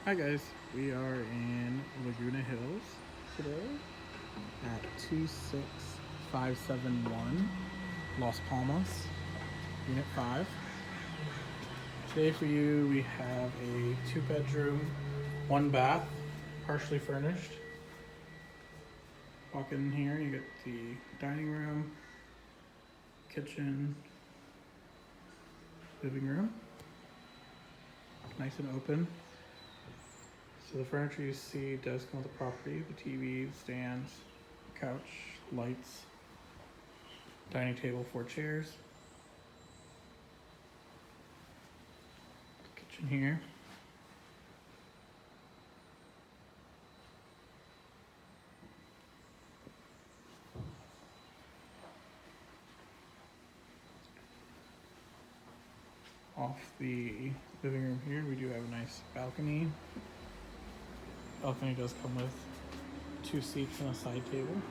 Hi guys, we are in Laguna Hills today at 26571 Las Palmas, Unit 5. Today for you we have a 2-bedroom, 1 bath, partially furnished. Walk in here, you get the dining room, kitchen, living room, nice and open. So the furniture you see does come with the property, the TV, stands, couch, lights, dining table, 4 chairs, kitchen here. Off the living room here, we do have a nice balcony. Balcony does come with 2 seats and a side table.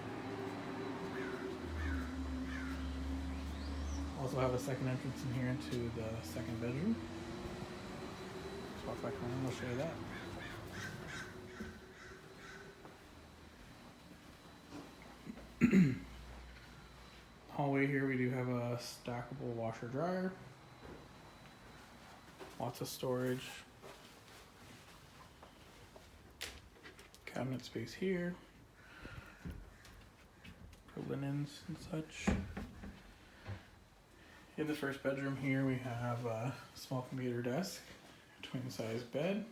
Also have a second entrance in here into the second bedroom. Let's walk back around, I'll show you that. Hallway here, we do have a stackable washer dryer. Lots of storage. Cabinet space here. For linens and such. In the first bedroom here, we have a small computer desk, twin size bed.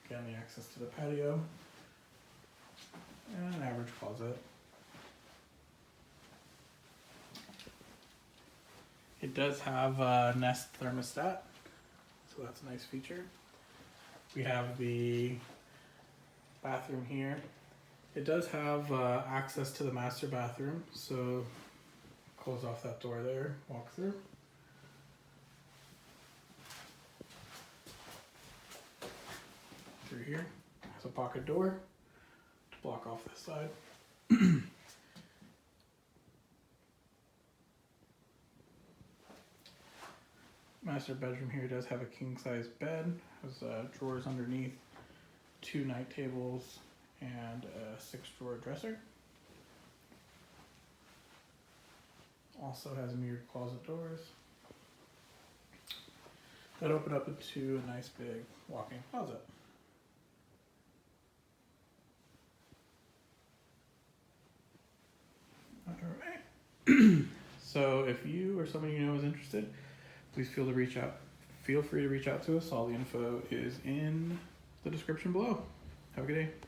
Again, the access to the patio. And an average closet. It does have a Nest thermostat, so that's a nice feature. We have the bathroom here. It does have access to the master bathroom, so close off that door there, walk through. Through here, has a pocket door to block off this side. Master bedroom here does have a king size bed, has drawers underneath, 2 night tables, and a 6-drawer dresser. Also has mirrored closet doors that open up into a nice big walk-in closet. Alright. So if you or someone you know is interested, please feel free to reach out to us. All the info is in the description below. Have a good day.